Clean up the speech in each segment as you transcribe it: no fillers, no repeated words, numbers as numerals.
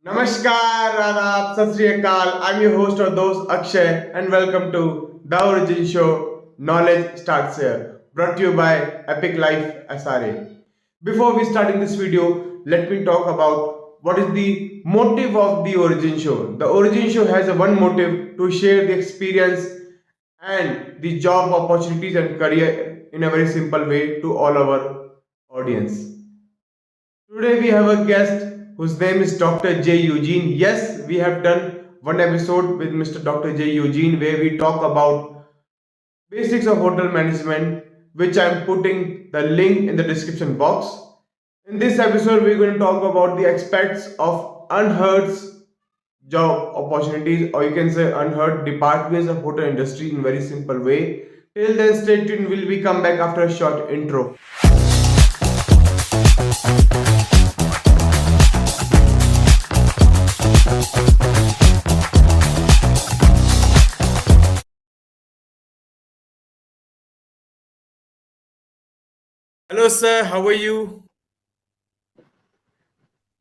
Namaskar, Adab, Shri, Akaal. I'm your host or those Akshay, and welcome to the Origin Show. Knowledge starts here. Brought to you by Epic Life S.R.A. Before we start in this video, let me talk about what is the motive of the Origin Show. The Origin Show has a one motive to share the experience and the job opportunities and career in a very simple way to all our audience. Today we have a guest whose name is Dr. J. Eugene. Yes, we have done one episode with Mr. Dr. J. Eugene where we talk about basics of hotel management, which I'm putting the link in the description box. In this episode, we're going to talk about the aspects of unheard job opportunities, or you can say unheard departments of hotel industry in very simple way. Till then, stay tuned. Will we come back after a short intro? Hello, sir. How are you?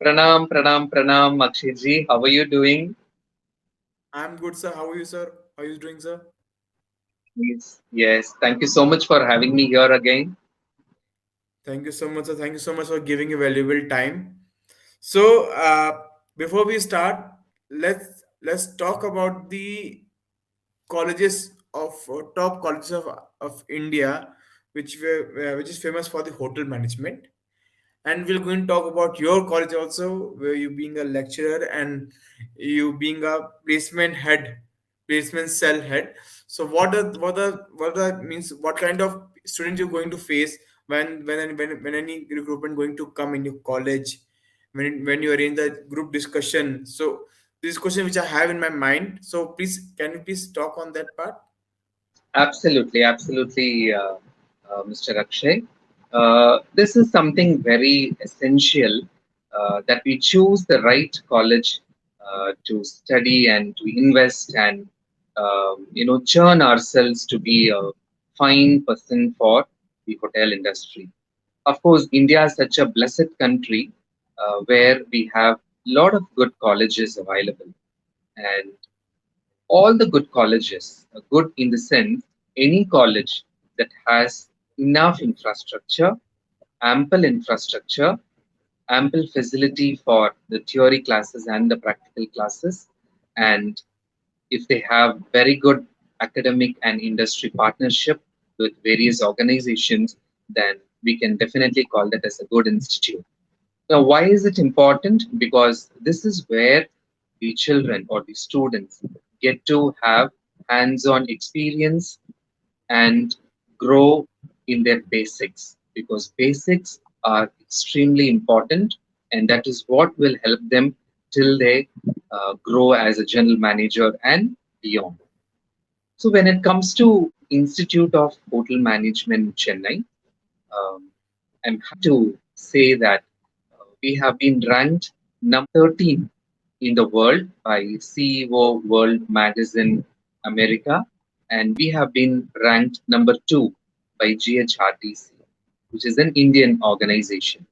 Pranam, Akshay ji. How are you doing? I'm good, sir. How are you, sir? How are you doing, sir? Yes. Thank you so much for having me here again. Thank you so much, sir. Thank you so much for giving your valuable time. So, before we start, let's talk about the colleges of top colleges of India, which is famous for the hotel management. And we're going to talk about your college also, where you being a lecturer and you being a placement cell head. So what are means what kind of students you're going to face when any recruitment going to come in your college, when you are in the group discussion. So this question which I have in my mind. So please, can you please talk on that part? Absolutely, Mr. Akshay. This is something very essential that we choose the right college to study and to invest and churn ourselves to be a fine person for the hotel industry. Of course, India is such a blessed country where we have a lot of good colleges available, and all the good colleges, good in the sense, any college that has enough infrastructure, infrastructure, ample facility for the theory classes and the practical classes, and if they have very good academic and industry partnership with various organizations, then we can definitely call that as a good institute. Now, why is it important? Because this is where the children or the students get to have hands on experience and grow in their basics, because basics are extremely important, and that is what will help them till they grow as a general manager and beyond. So, when it comes to Institute of Hotel Management Chennai, um, I'm happy to say that we have been ranked number 13 in the world by CEO World Magazine America, and we have been ranked number 2 by GHRTC, which is an Indian organization.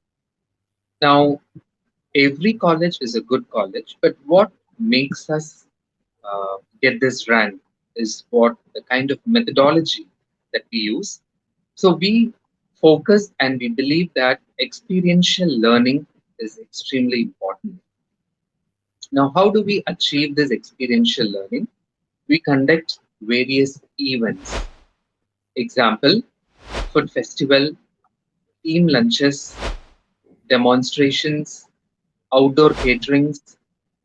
Now, every college is a good college, but what makes us get this rank is what the kind of methodology that we use. So we focus and we believe that experiential learning is extremely important. Now, how do we achieve this experiential learning? We conduct various events. Example, food festival, team lunches, demonstrations, outdoor caterings,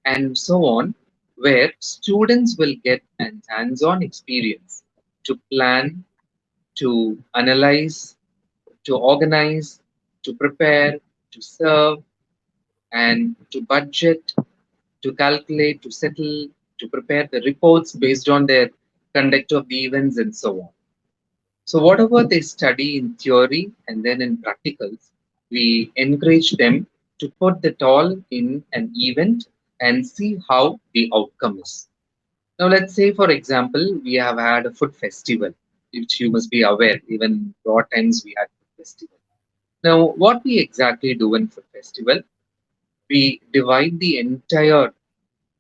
and so on, where students will get an hands-on experience to plan, to analyze, to organize, to prepare, to serve, and to budget, to calculate, to settle, to prepare the reports based on their conduct of the events and so on. So, whatever they study in theory and then in practicals, we encourage them to put it all in an event and see how the outcome is. Now, let's say, for example, we have had a food festival, which you must be aware, even broad times we had food festival. Now, what we exactly do in food festival? We divide the entire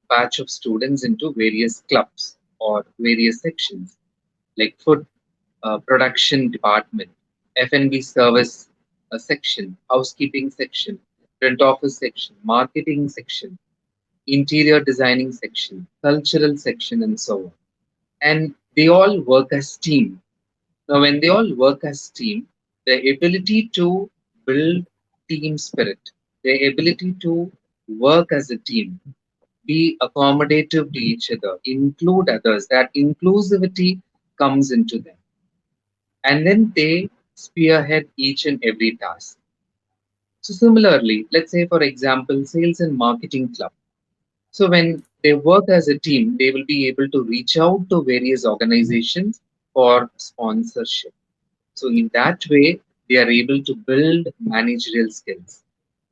batch of students into various clubs or various sections, like food production department, F&B service section, housekeeping section, front office section, marketing section, interior designing section, cultural section, and so on. And they all work as team. Now, when they all work as team, the ability to build team spirit, the ability to work as a team, be accommodative to each other, include others, that inclusivity comes into them. And then they spearhead each and every task. So, similarly, let's say, for example, sales and marketing club. So, when they work as a team, they will be able to reach out to various organizations for sponsorship. So, in that way, they are able to build managerial skills.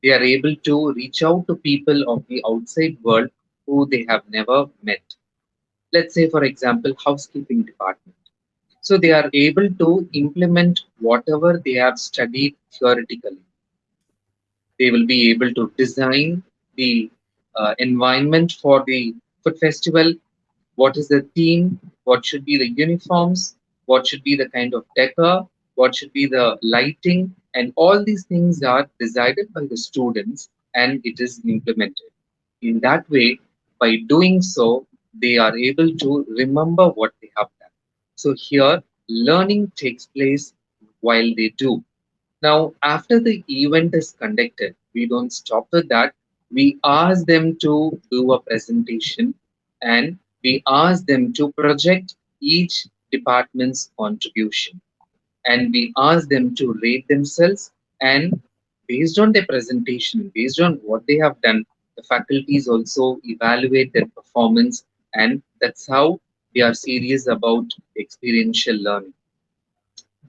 They are able to reach out to people of the outside world who they have never met. Let's say, for example, housekeeping department. So they are able to implement whatever they have studied theoretically. They will be able to design the environment for the food festival. What is the theme? What should be the uniforms? What should be the kind of decor? What should be the lighting? And all these things are decided by the students and it is implemented. In that way, by doing so, they are able to remember what they have done. So here, learning takes place while they do. Now, after the event is conducted, we don't stop with that. We ask them to do a presentation and we ask them to project each department's contribution and we ask them to rate themselves and based on their presentation, based on what they have done, the faculties also evaluate their performance and that's how they are serious about experiential learning.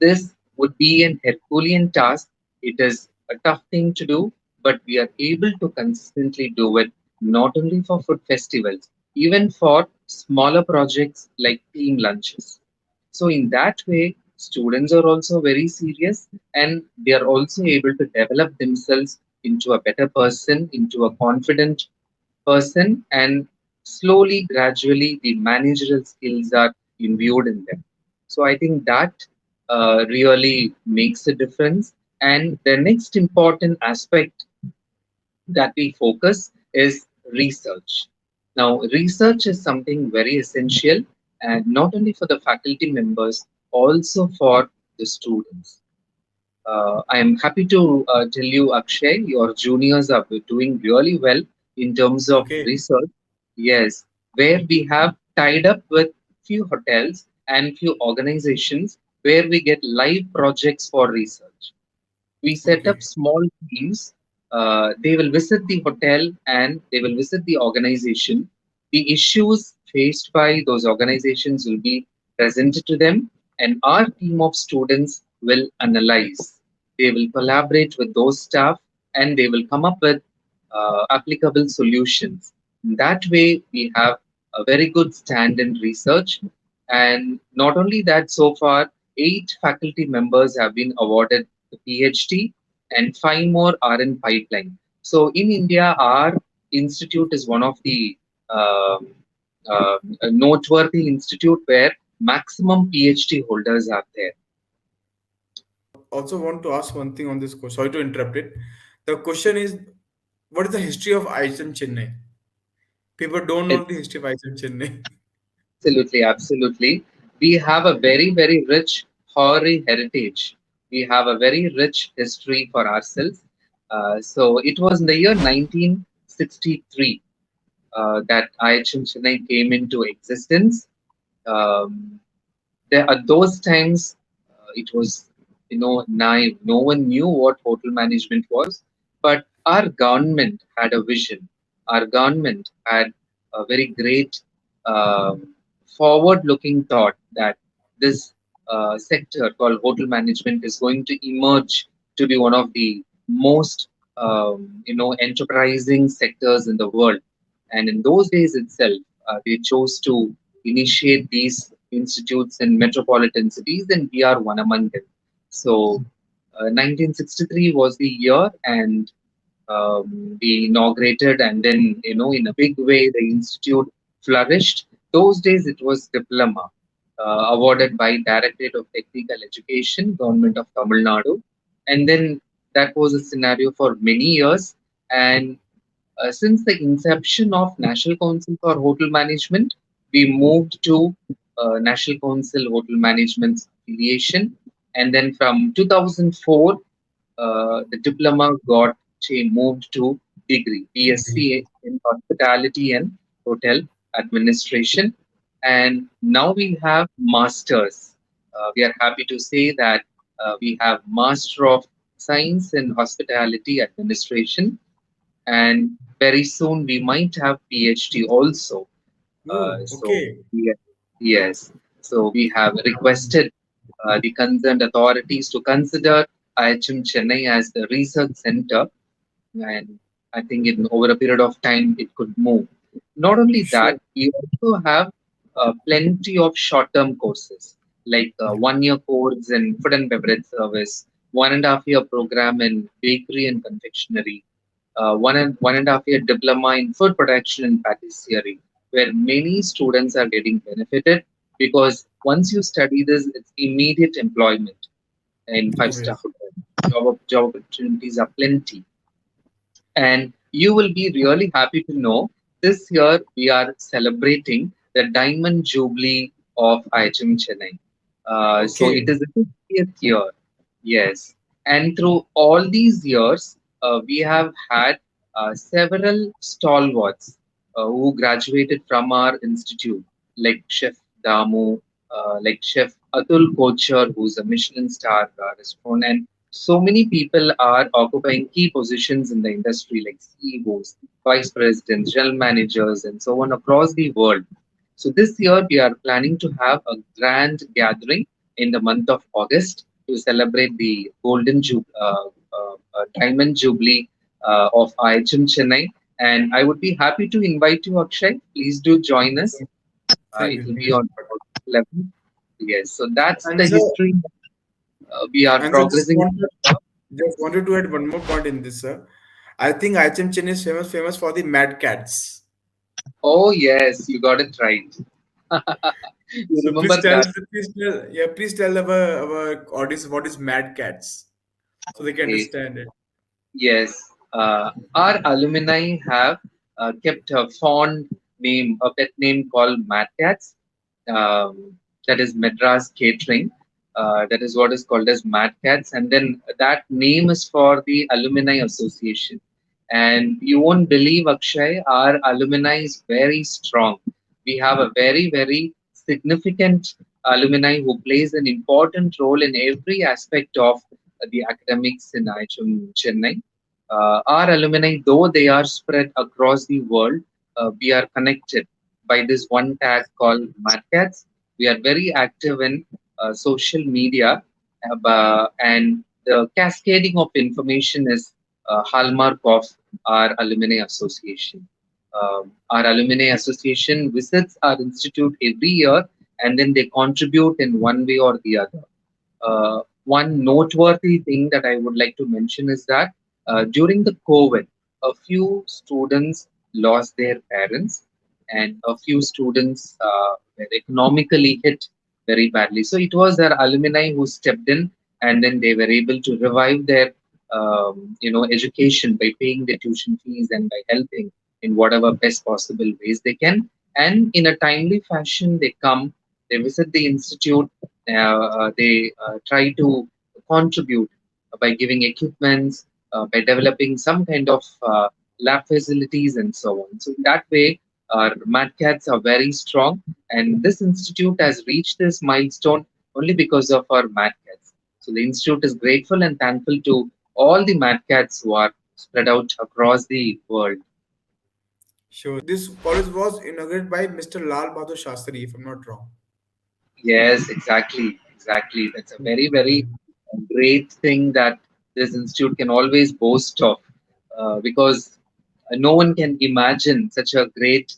This would be an Herculean task. It is a tough thing to do, but we are able to consistently do it not only for food festivals, even for smaller projects like team lunches. So, in that way, students are also very serious and they are also able to develop themselves into a better person, into a confident person, and slowly, gradually, the managerial skills are imbued in them. So I think that really makes a difference. And the next important aspect that we focus is research. Now, research is something very essential, and not only for the faculty members, also for the students. I am happy to tell you, Akshay, your juniors are doing really well in terms of Okay. research. Yes, where we have tied up with few hotels and few organizations where we get live projects for research. We set up Okay. small teams. They will visit the hotel and they will visit the organization. The issues faced by those organizations will be presented to them, and our team of students will analyze. They will collaborate with those staff and they will come up with applicable solutions. In that way, we have a very good stand in research. And not only that, so far, 8 faculty members have been awarded the PhD and 5 more are in pipeline. So in India, our institute is one of the um noteworthy institute where maximum PhD holders are there. Also want to ask one thing on this question. Sorry to interrupt it. The question is, what is the history of IHM Chennai? People don't know the history of IHM Chennai. Absolutely, absolutely. We have a very, very rich hoary heritage. We have a very rich history for ourselves. So it was in the year 1963 that IHM Chennai came into existence. Um, there at those times it was naive. No one knew what hotel management was, but our government had a vision. Our government had a very great um, forward looking thought that this sector called hotel management is going to emerge to be one of the most enterprising sectors in the world. And in those days itself, they chose to initiate these institutes in metropolitan cities, and we are one among them. So, 1963 was the year, and we inaugurated, and then in a big way the institute flourished. Those days it was diploma awarded by Directorate of Technical Education, Government of Tamil Nadu, and then that was a scenario for many years. And since the inception of National Council for Hotel Management, we moved to National Council Hotel Management's affiliation, and then from 2004, the diploma moved to degree, BSc in Hospitality and Hotel Administration, and now we have masters. We are happy to say that we have Master of Science in Hospitality Administration, and very soon we might have PhD also. Oh, So okay. yes, so we have requested the concerned authorities to consider IHM Chennai as the research center, and I think in over a period of time it could move. Not only Sure. that, we also have plenty of short-term courses like Yeah. 1 year course in food and beverage service, 1.5 year program in bakery and confectionery, one and a half year diploma in food production and patisserie, where many students are getting benefited because once you study this, it's immediate employment in five-star Yes. hotel. Job opportunities are plenty. And you will be really happy to know this year we are celebrating the Diamond Jubilee of IHM Chennai. So Okay. it is the 50th year. Yes. And through all these years, we have had several stalwarts who graduated from our institute, like Chef Damu, like Chef Atul Kochar, who's a Michelin star restaurant, and so many people are occupying key positions in the industry, like CEOs, vice presidents, general managers, and so on across the world. So this year we are planning to have a grand gathering in the month of August to celebrate the Diamond Jubilee of IHM Chennai. And I would be happy to invite you, Akshay. Please do join us. Thank It you. will Thank be you so on much. August 11th. Yes, so that's And the sir, history. We are and sir, progressing. just wanted to add one more point in this, sir. I think IHM Chennai is famous for the Mad Cats. Oh, yes, you got it right. You So remember that? please tell our audience what is Mad Cats, so they can Okay. understand it. Yes, our alumni have kept a fond name, a pet name called Mad Cats. That is Madras Catering. That is what is called as Mad Cats, and then that name is for the Alumni Association. And you won't believe, Akshay, our alumni is very strong. We have a very significant alumni who plays an important role in every aspect of the academics in IHM Chennai. Our alumni, though they are spread across the world, we are connected by this one tag called Markets. We are very active in social media, and the cascading of information is a hallmark of our alumni association. Our alumni association visits our institute every year, and then they contribute in one way or the other. One noteworthy thing that I would like to mention is that during the COVID, a few students lost their parents, and a few students were economically hit very badly. So it was their alumni who stepped in, and then they were able to revive their education by paying the tuition fees and by helping in whatever best possible ways they can. And in a timely fashion, they come, they visit the institute, they try to contribute by giving equipments, by developing some kind of lab facilities and so on. So in that way, our MatCats are very strong, and this institute has reached this milestone only because of our MatCats. So the institute is grateful and thankful to all the MatCats who are spread out across the world. Sure. This college was inaugurated by Mr. Lal Bahadur Shastri, if I'm not wrong. Yes, exactly. That's a very great thing that this institute can always boast of, because no one can imagine such a great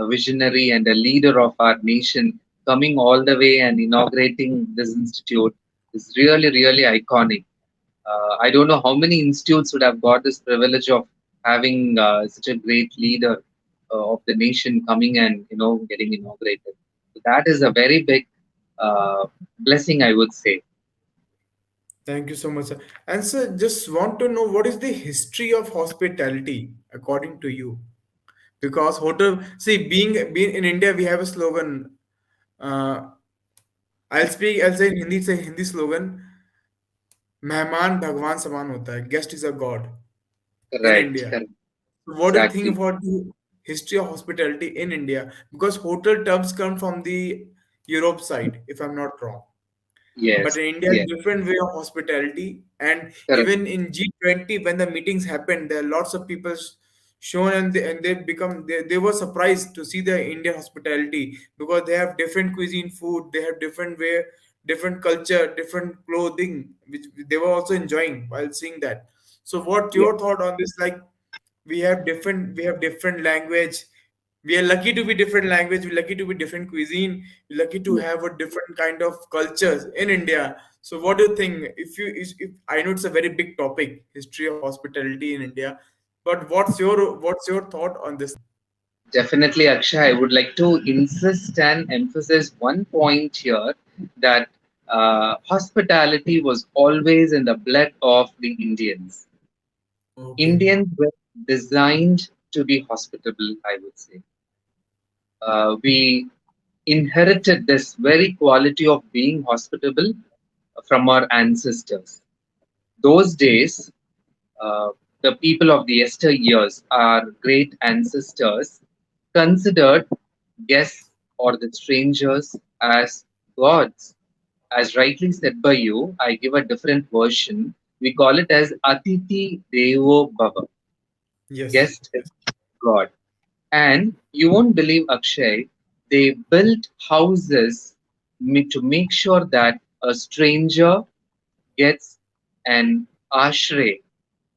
visionary and a leader of our nation coming all the way and inaugurating this institute. Is really iconic. I don't know how many institutes would have got this privilege of having such a great leader of the nation coming and getting inaugurated. So that is a very big uh, blessing, I would say. Thank you so much, sir. And sir, just want to know what is the history of hospitality according to you? Because hotel, see, being in India, we have a slogan. Uh, I'll say in Hindi. It's a Hindi slogan. मेहमान भगवान समान होता है. Guest is a god in Correct, India. correct, So what do you think exactly. about the history of hospitality in India? Because hotel terms come from the Europe side, if I'm not wrong. But Yes, in India, yes, different way of hospitality, and correct. even in G20, when the meetings happen, there are lots of people shown, and they become they were surprised to see the Indian hospitality because they have different cuisine, food, they have different way, different culture, different clothing, which they were also enjoying while seeing that. So, what Yeah, your thought on this? Like, we have different language, we are lucky to be different language, we're lucky to be different cuisine, we're lucky to yeah. have a different kind of cultures in India. So what do you think, if I know it's a very big topic, history of hospitality in India, but what's your thought on this? Definitely, Akshay. I would like to insist and emphasize one point here that hospitality was always in the blood of the Indians. Okay. Indians were designed to be hospitable, I would say. We inherited this very quality of being hospitable from our ancestors. Those days, uh, the people of the yesteryears, our great ancestors, considered guests or the strangers as gods. As rightly said by you, I give a different version. We call it as Atiti Devo Bhava. Yes. Guest is God. And you won't believe, Akshay, they built houses to make sure that a stranger gets an ashray,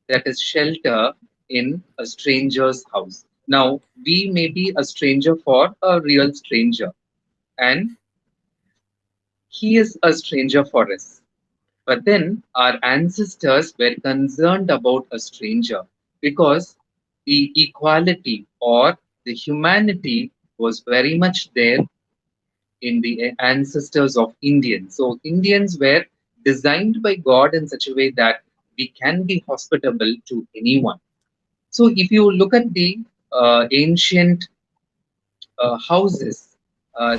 that is shelter, in a stranger's house. Now, we may be a stranger for a real stranger, and he is a stranger for us. But then our ancestors were concerned about a stranger because the equality or the humanity was very much there in the ancestors of Indians. So Indians were designed by God in such a way that we can be hospitable to anyone. So if you look at the ancient houses,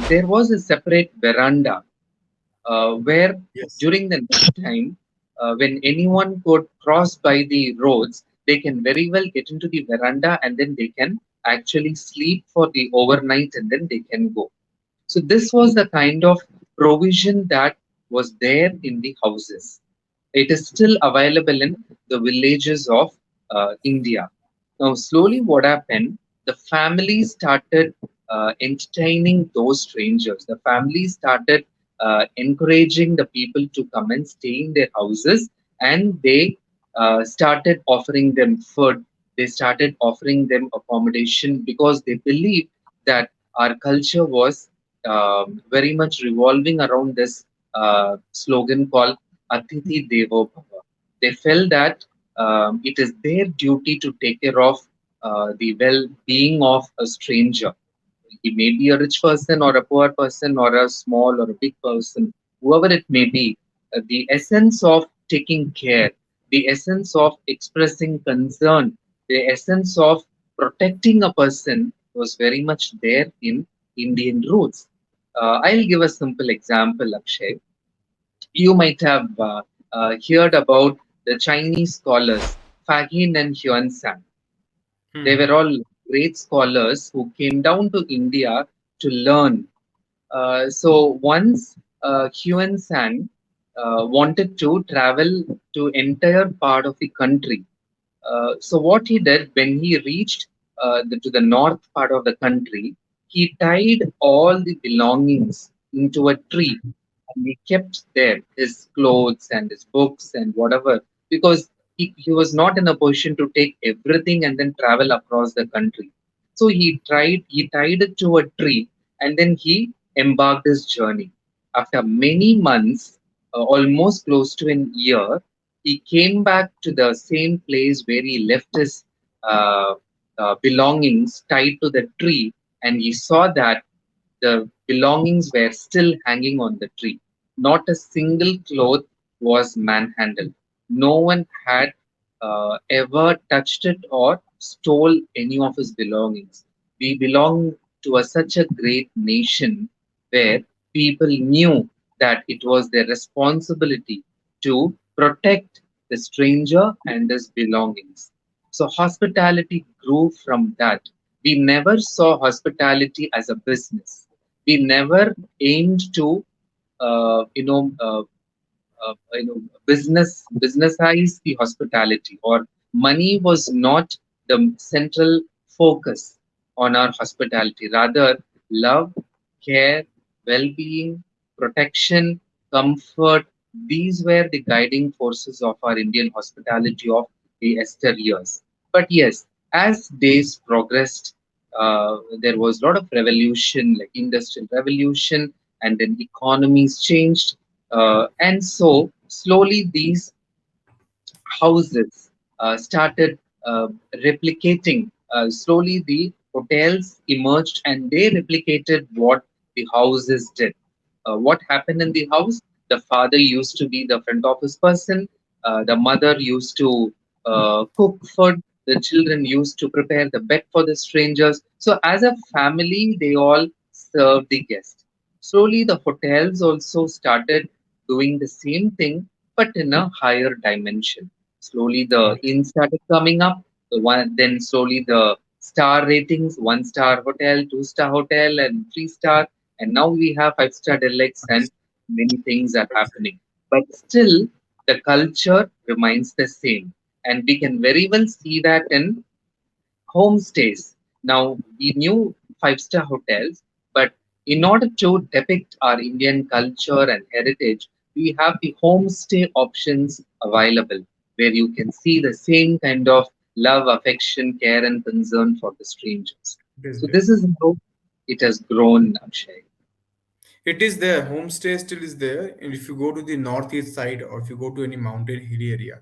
there was a separate veranda where Yes. during the night time, when anyone could cross by the roads, they can very well get into the veranda and then they can actually sleep for the overnight and then they can go. So this was the kind of provision that was there in the houses. It is still available in the villages of India. Now, slowly, what happened? The family started entertaining those strangers. The family started encouraging the people to come and stay in their houses, and they started offering them food. They started offering them accommodation because they believed that our culture was very much revolving around this slogan called Atiti Devo Bhava. They felt that it is their duty to take care of the well being of a stranger. He may be a rich person or a poor person or a small or a big person, whoever it may be. The essence of taking care, the essence of expressing concern, the essence of protecting a person was very much there in Indian roots. I'll give a simple example, Akshay. You might have heard about the Chinese scholars, Fagin and Huan. They Hmm. were all great scholars who came down to India to learn. So once Huan San wanted to travel to entire part of the country. So what he did when he reached to the north part of the country, he tied all the belongings into a tree and he kept there his clothes and his books and whatever because he was not in a position to take everything and then travel across the country. So he tied it to a tree and then he embarked his journey. After many months, almost close to an year, he came back to the same place where he left his uh, belongings tied to the tree, and he saw that the belongings were still hanging on the tree. Not a single cloth was manhandled. No one had ever touched it or stole any of his belongings. We belong to such a great nation where people knew that it was their responsibility to protect the stranger and his belongings. So hospitality grew from that. We never saw hospitality as a business. We never aimed to, uh, you know, uh, businessize the hospitality, or money was not the central focus on our hospitality. Rather, love, care, well-being, protection, comfort, these were the guiding forces of our Indian hospitality of the Esther years. But yes, as days progressed, there was a lot of revolution, like industrial revolution, and then economies changed, and so slowly these houses started replicating. Slowly, the hotels emerged and they replicated what the houses did. What happened in the house? The father used to be the front office person, the mother used to cook food, the children used to prepare the bed for the strangers. So, as a family, they all served the guest. Slowly, the hotels also started doing the same thing, but in a higher dimension. Slowly the Right. inn started coming up. Then slowly the star ratings: 1 star hotel, 2 star hotel, and 3 star. And now we have 5 star deluxe, and many things are happening. But still, the culture remains the same, and we can very well see that in homestays. Now, we knew 5 star hotels, but in order to depict our Indian culture and heritage, we have the homestay options available where you can see the same kind of love, affection, care, and concern for the strangers. It is So, there. this is how it has grown, Akshay. It is there. Homestay still is there. And if you go to the northeast side or if you go to any mountain hilly area,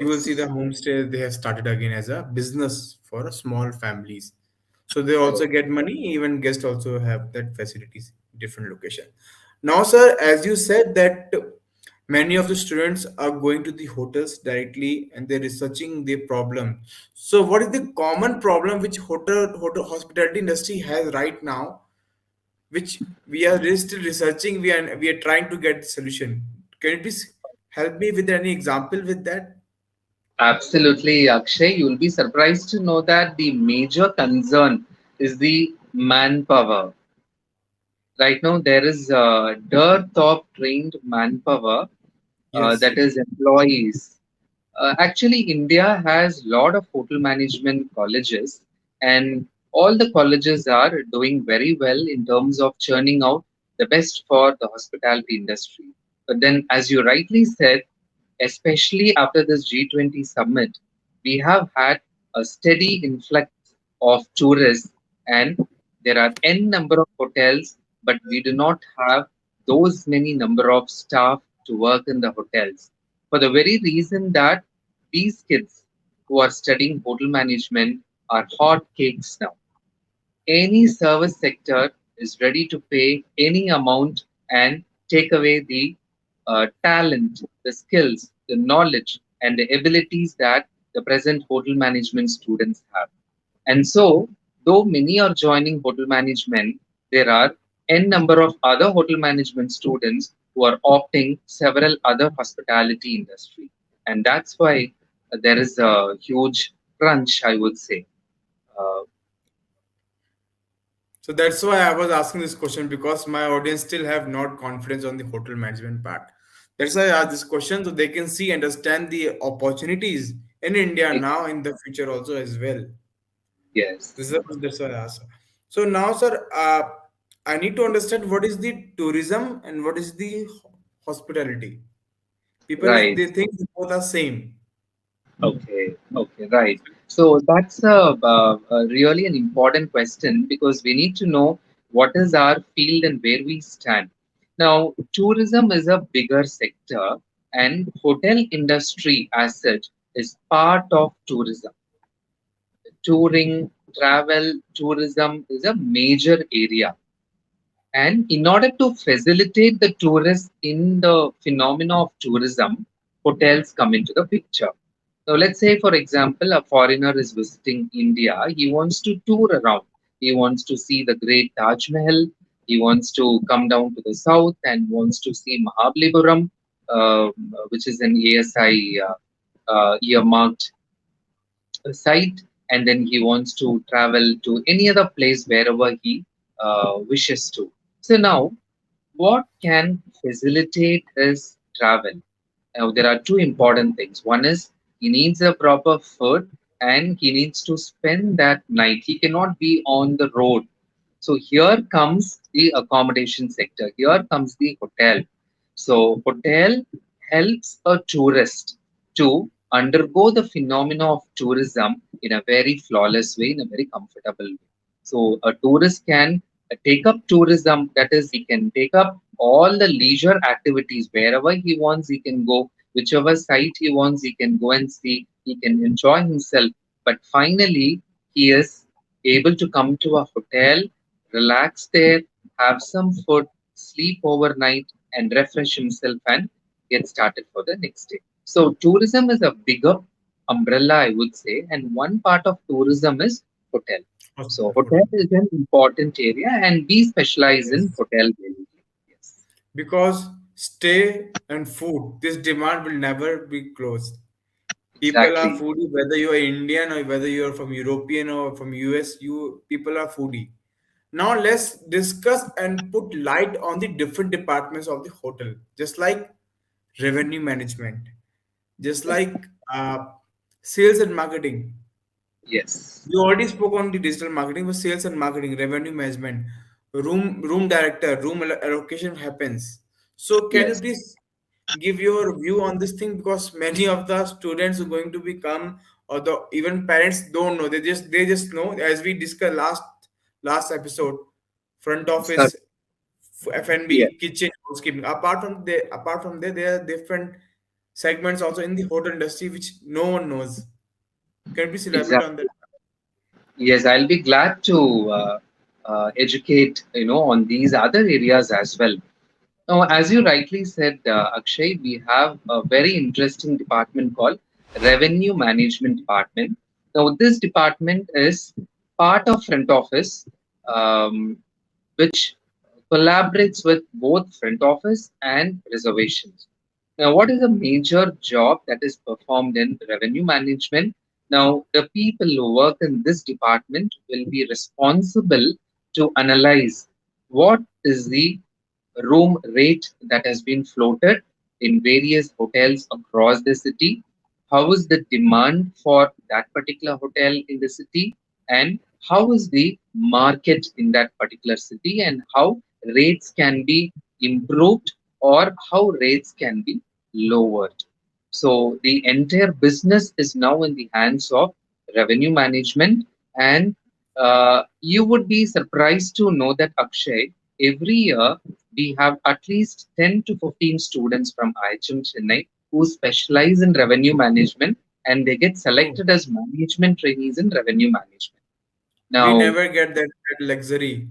you will see the Yes, homestay they have started again as a business for small families. So they also correct. get money. Even guests also have that facilities in different location. Now, sir, as you said that many of the students are going to the hotels directly and they're researching the problem. So what is the common problem which hotel hospitality industry has right now, which we are still researching, we are trying to get solution? Can you please help me with any example with that? Absolutely, Akshay. You'll be surprised to know that the major concern is the manpower. Right now, there is a dearth of trained manpower, Yes, that is employees. Actually, India has a lot of hotel management colleges, and all the colleges are doing very well in terms of churning out the best for the hospitality industry. But then, as you rightly said, especially after this G20 summit, we have had a steady influx of tourists, and there are n number of hotels, but we do not have those many number of staff to work in the hotels, for the very reason that these kids who are studying hotel management are hot cakes now. Any service sector is ready to pay any amount and take away the talent, the skills, the knowledge, and the abilities that the present hotel management students have. And so, though many are joining hotel management, there are n number of other hotel management students who are opting several other hospitality industry, and that's why there is a huge crunch, I would say. Uh, so that's why I was asking this question, because my audience still have not confidence on the hotel management part. That's why I asked this question so they can see, understand the opportunities in India it- now, in the future also as well. yes. That's why I asked. So now, sir, I need to understand what is the tourism and what is the hospitality. People Right. they think both are same. Okay. Okay. Right. So that's a really an important question because we need to know what is our field and where we stand. Now, tourism is a bigger sector, and hotel industry as such is part of tourism. touring, travel, tourism is a major area. And in order to facilitate the tourists in the phenomena of tourism, hotels come into the picture. So let's say, for example, a foreigner is visiting India. He wants to tour around. He wants to see the great Taj Mahal. He wants to come down to the south and wants to see Mahabalipuram, which is an ASI earmarked site. And then he wants to travel to any other place wherever he wishes to. So now, what can facilitate his travel? Now, there are two important things. One is he needs a proper food and he needs to spend that night. He cannot be on the road. So here comes the accommodation sector. Here comes the hotel. So hotel helps a tourist to undergo the phenomena of tourism in a very flawless way, in a very comfortable way. So a tourist can take up tourism, that is, he can take up all the leisure activities wherever he wants, he can go, whichever site he wants, he can go and see, he can enjoy himself. But finally, he is able to come to a hotel, relax there, have some food, sleep overnight, and refresh himself and get started for the next day. So, tourism is a bigger umbrella, I would say, and one part of tourism is hotel. So, hotel Hotel. is an important area, and we specialize in Yes. hotel mainly. Yes, Because stay and food, this demand will never be closed. People are exactly. foodie, whether you are Indian or whether you are from European or from US, you people are foodie. Now let's discuss and put light on the different departments of the hotel, just like revenue management, just like sales and marketing. Yes, You already spoke on the digital marketing, but sales and marketing, revenue management, room director, allocation happens. So can you yes, please give your view on this thing, because many of the students who are going to become, or the even parents don't know. They just know, as we discussed last episode, front sir. office, Yes, F&B, kitchen, housekeeping. Apart from there are different segments also in the hotel industry which no one knows. Can you please elaborate on that? exactly. Yes, I'll be glad to educate on these other areas as well. Now, as you rightly said, Akshay, we have a very interesting department called Revenue Management Department. Now, this department is part of front office, um, which collaborates with both front office and reservations. Now, what is a major job that is performed in revenue management? Now, the people who work in this department will be responsible to analyze what is the room rate that has been floated in various hotels across the city. How is the demand for that particular hotel in the city? And how is the market in that particular city? And how rates can be improved or how rates can be lowered. So the entire business is now in the hands of revenue management. And you would be surprised to know that, Akshay, every year we have at least 10 to 15 students from IHM Chennai who specialize in revenue management and they get Oh, selected as management trainees in revenue management. we Now, never get that luxury.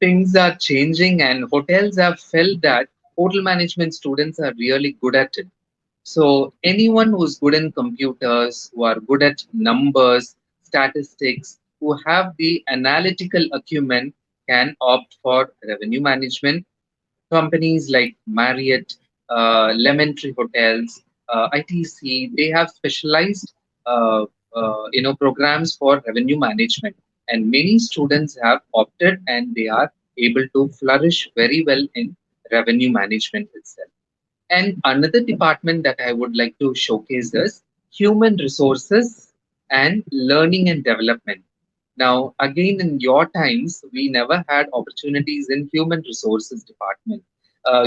things are changing, and hotels have felt that hotel management students are really good at it. So, anyone who's good in computers, who are good at numbers, statistics, who have the analytical acumen can opt for revenue management. Companies like Marriott, Lemon Tree Hotels, ITC, they have specialized programs for revenue management, and many students have opted and they are able to flourish very well in revenue management itself. And another department that I would like to showcase is human resources and learning and development. Now, again, in your times, we never had opportunities in human resources department.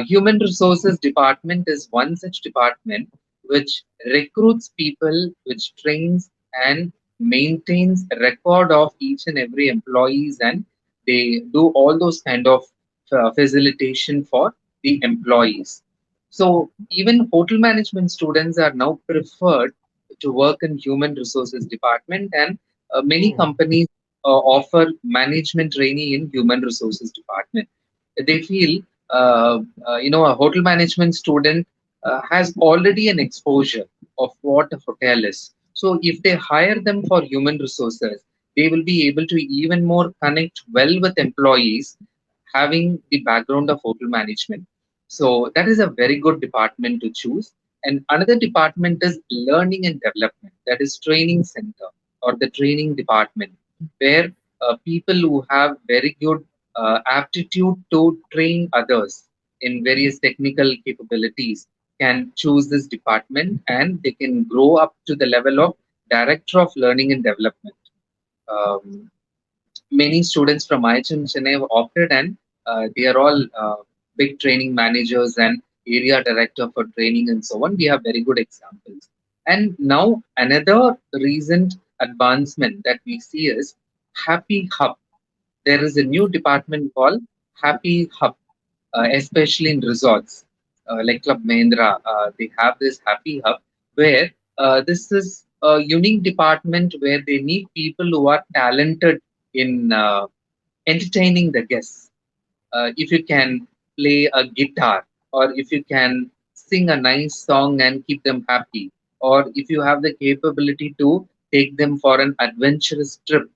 Human resources department is one such department which recruits people, which trains and maintains a record of each and every employees, and they do all those kind of facilitation for the employees. So even hotel management students are now preferred to work in human resources department, and many Oh. companies offer management trainee in human resources department. They feel a hotel management student has already an exposure of what a hotel is. So if they hire them for human resources, they will be able to even more connect well with employees having the background of hotel management. So that is a very good department to choose. And another department is learning and development, that is training center or the training department, where people who have very good aptitude to train others in various technical capabilities can choose this department, and they can grow up to the level of director of learning and development. Um, Many students from IHM Chennai have opted, and they are all big training managers and area director for training and so on. We have very good examples. And now another recent advancement that we see is Happy Hub. There is a new department called Happy Hub, especially in resorts like Club Mahindra. They have this Happy Hub where this is a unique department where they need people who are talented in entertaining the guests. If you can play a guitar, or if you can sing a nice song and keep them happy, or if you have the capability to take them for an adventurous trip,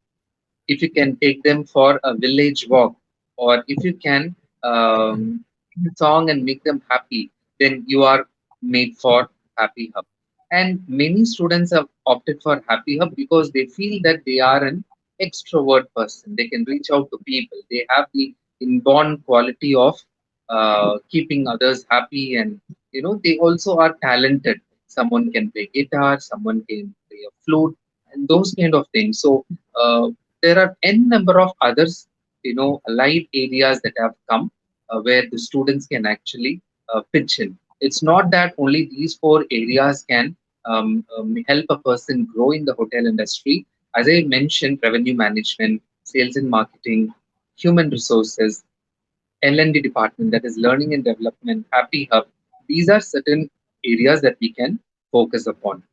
if you can take them for a village walk, or if you can sing a song and make them happy, then you are made for Happy Hub. And many students have opted for Happy Hub because they feel that they are an extrovert person. They can reach out to people. They have the inborn quality of keeping others happy, and they also are talented. Someone can play guitar, someone can play a flute, and those kind of things. So uh, there are n number of others, allied areas that have come where the students can actually pitch in. It's not that only these four areas can help a person grow in the hotel industry. As I mentioned, revenue management, sales and marketing, human resources, L&D department, that is learning and development, Happy Hub. These are certain areas that we can focus upon.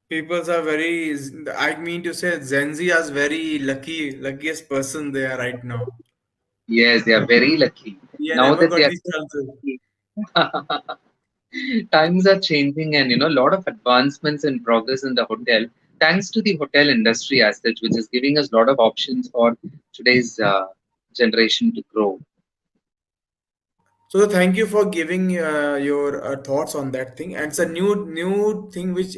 Peoples are very, I mean to say, Gen Z is very lucky, luckiest person they are right now. Yes, they are very lucky. We Now never that they got are this chance. times are changing, and a lot of advancements and progress in the hotel, thanks to the hotel industry as such, which is giving us a lot of options for today's generation to grow. So thank you for giving your thoughts on that thing. And it's a new thing which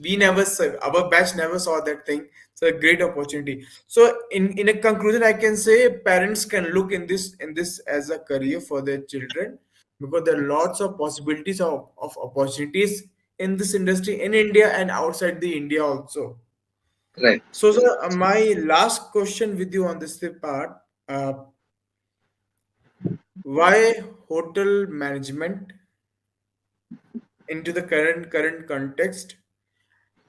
we never saw. Our batch never saw that thing. It's a great opportunity. So in a conclusion, I can say parents can look in this as a career for their children, because there are lots of possibilities of opportunities in this industry in India and outside the India also. Correct. So sir, my last question with you on this part. Uh, why hotel management into the current context,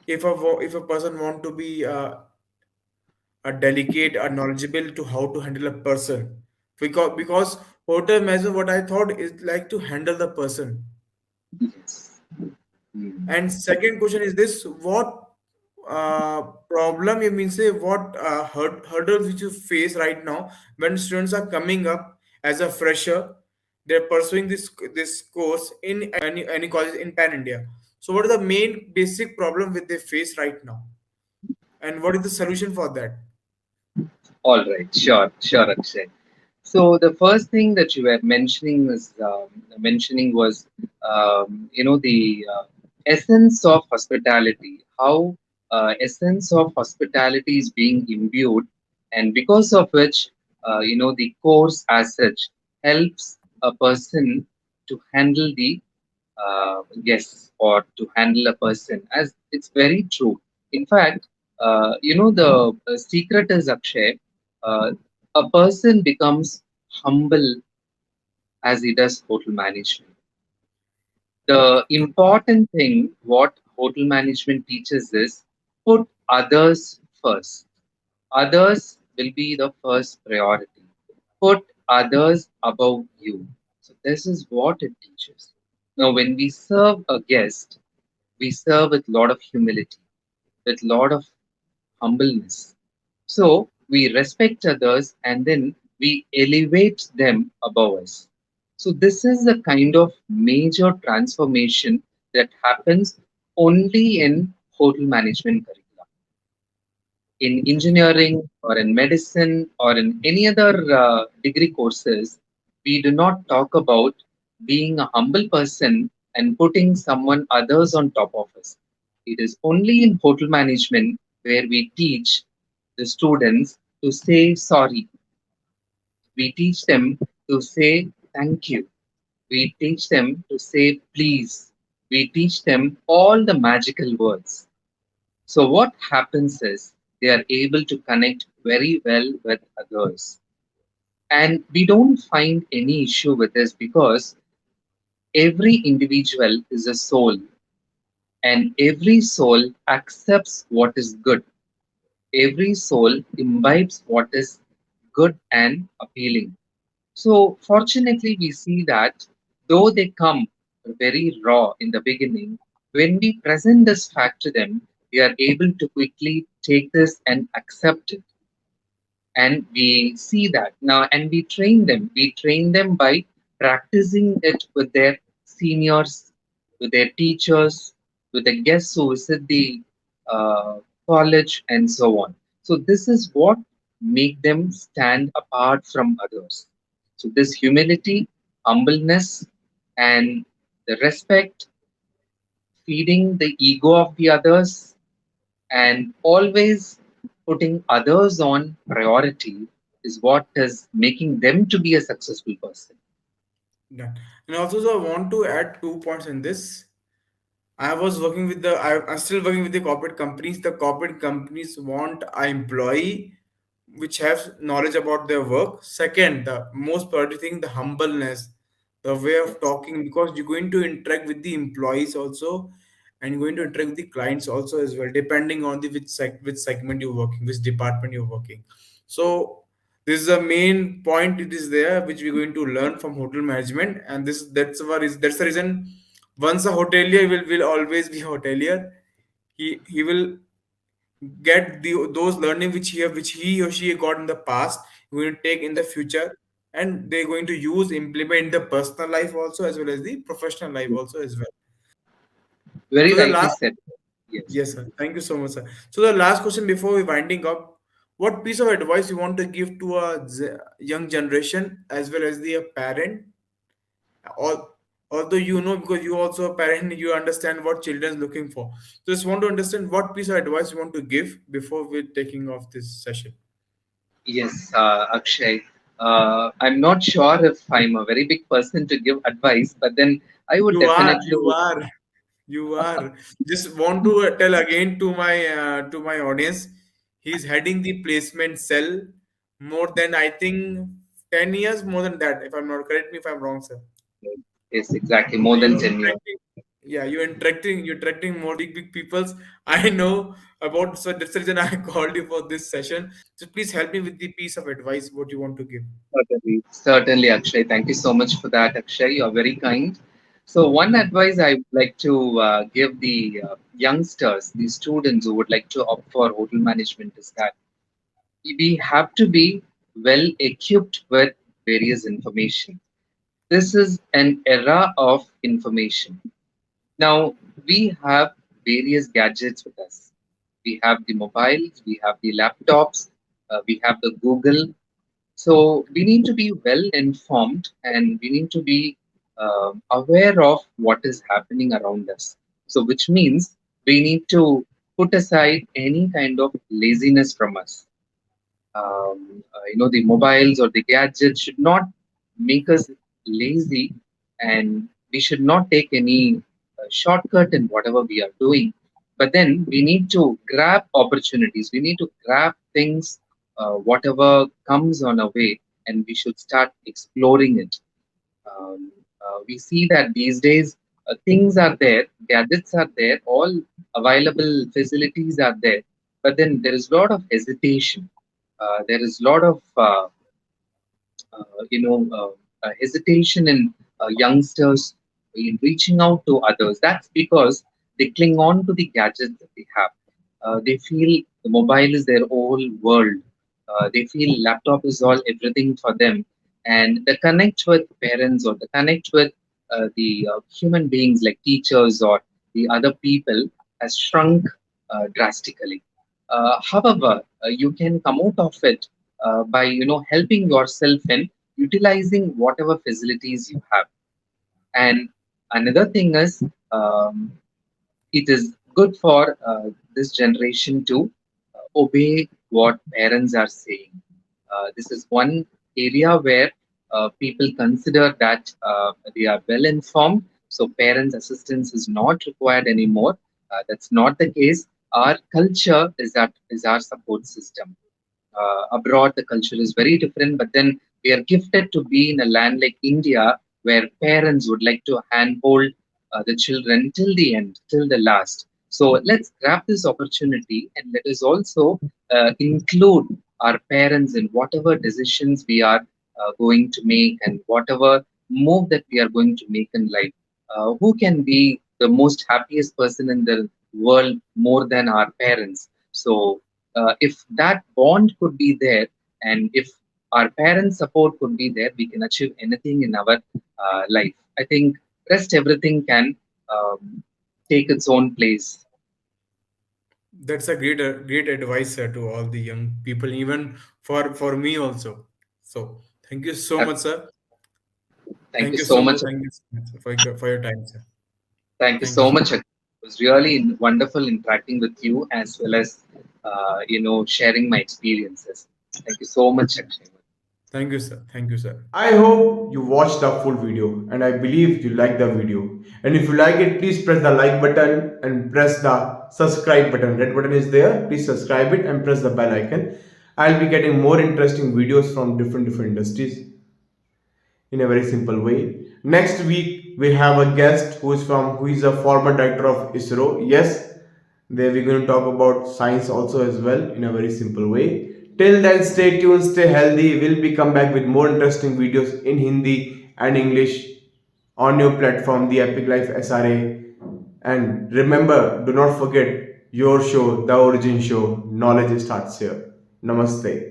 if a person want to be a delicate or knowledgeable to how to handle a person, because hotel management, what I thought, is like to handle the person. Yes. Mm. And second question is this: what problem, you mean say, what hurdles which you face right now when students are coming up as a fresher, they're pursuing this course in any college in pan India. So what is the main basic problem which they face right now, and what is the solution for that? All right, sure, Akshay. So the first thing that you were mentioning was, the essence of hospitality. How essence of hospitality is being imbued, and because of which, the course as such helps a person to handle the guests, or to handle a person. As it's very true. In fact, the secret is, Akshay. Uh, a person becomes humble as he does hotel management. The important thing what hotel management teaches is put others first. Others will be the first priority. Put others above you. So this is what it teaches. Now, when we serve a guest, We serve with lot of humility, with lot of humbleness. So we respect others and then we elevate them above us. So this is a kind of major transformation that happens only in hotel management curricula. In engineering or in medicine or in any other degree courses, we do not talk about being a humble person and putting someone others on top of us. It is only in hotel management where we teach the students to say sorry. We teach them to say thank you. We teach them to say please. We teach them all the magical words. So, what happens is they are able to connect very well with others. And we don't find any issue with this because every individual is a soul and every soul accepts what is good. Every soul imbibes what is good and appealing. So, fortunately, we see that though they come very raw in the beginning, when we present this fact to them, they are able to quickly take this and accept it. And we see that now, and we train them by practicing it with their seniors, with their teachers, with the guests who visit the uh, college, and so on. So this is what make them stand apart from others. So this humility, humbleness, and the respect, feeding the ego of the others, and always putting others on priority is what is making them to be a successful person. Done. And also, so I want to add 2 points in this. I'm still working with the corporate companies. The corporate companies want an employee which has knowledge about their work. Second, the most priority thing, the humbleness, the way of Yes, talking, because you're going to interact with the employees also, and you're going to interact with the clients also as well, depending on the which segment you're working, which department you're working. So this is the main point. It is there which we're going to learn from hotel management, and that's the reason once a hotelier will always be a hotelier. He will get those learning which he or she got in the past, going to take in the future, and they're going to use implement in the personal life also as well as the professional life yes. also as well. Very So the rightly last said. Yes. Yes, sir. Thank you so much, sir. So the last question before we winding up, what piece of advice you want to give to a young generation as well as the parent? Although you know, because you also a parent, you understand what children looking for. So just want to understand what piece of advice you want to give before we're taking off this session. Yes, Akshay. I'm not sure if I'm a very big person to give advice, but then I would You are, definitely. you are, you are. Just want to tell again to my audience, he's heading the placement cell more than I think 10 years, more than that. If I'm not, correct me if I'm wrong, sir. Yes, exactly. More You than 10 years. interacting, yeah, you're interacting more big peoples. I know about, so that's the reason I called you for this session. So please help me with the piece of advice what you want to give. Certainly, certainly, Akshay. Thank you so much for that, Akshay. You're very kind. So, one advice I would like to give the youngsters, the students who would like to opt for hotel management is that we have to be well equipped with various information. This is an era of information. Now, we have various gadgets with us. We have the mobiles, we have the laptops, we have the Google. So we need to be well informed and we need to be aware of what is happening around us. So, which means we need to put aside any kind of laziness from us. The mobiles or the gadgets should not make us lazy, and we should not take any shortcut in whatever we are doing. But then we need to grab opportunities, we need to grab things, whatever comes on our way, and we should start exploring it. We see that these days things are there, gadgets are there, all available facilities are there, but then there is a lot of hesitation. There is a lot of hesitation in youngsters in reaching out to others. That's because they cling on to the gadgets that they have. They feel the mobile is their whole world. They feel laptop is all everything for them, and the connect with parents or the connect with the human beings like teachers or the other people has shrunk drastically. However, you can come out of it by helping yourself in utilizing whatever facilities you have. And another thing is, um, it is good for this generation to obey what parents are saying. This is one area where people consider that they are well informed, so parents' assistance is not required anymore. That's not the case. Our culture is our support system. Abroad the culture is very different, but then we are gifted to be in a land like India where parents would like to handhold the children till the end, till the last. So let's grab this opportunity and let us also include our parents in whatever decisions we are going to make and whatever move that we are going to make in life. Who can be the most happiest person in the world more than our parents? So if that bond could be there, and if our parents' support could be there, we can achieve anything in our life. I think rest everything can take its own place. That's a great advice, sir, to all the young people, even for me also. So thank you so Uh, much, sir. Thank you Thank you so so much. much. Thank you so much for your time, sir. Thank you Thank you so so much. much. It was really wonderful interacting with you as well as sharing my experiences. Thank you so much, Akshay. Thank you, sir. Thank you, sir. I hope you watched the full video and I believe you liked the video. And if you like it, please press the like button and press the subscribe button. Red button is there. Please subscribe it and press the bell icon. I'll be getting more interesting videos from different industries in a very simple way. Next week we have a guest who is a former director of ISRO. Yes, there we're going to talk about science also as well in a very simple way. Till then, stay tuned, stay healthy. We'll be come back with more interesting videos in Hindi and English on your platform, the Epic Life S.R.A. And remember, do not forget your show, The Origin Show. Knowledge starts here. Namaste.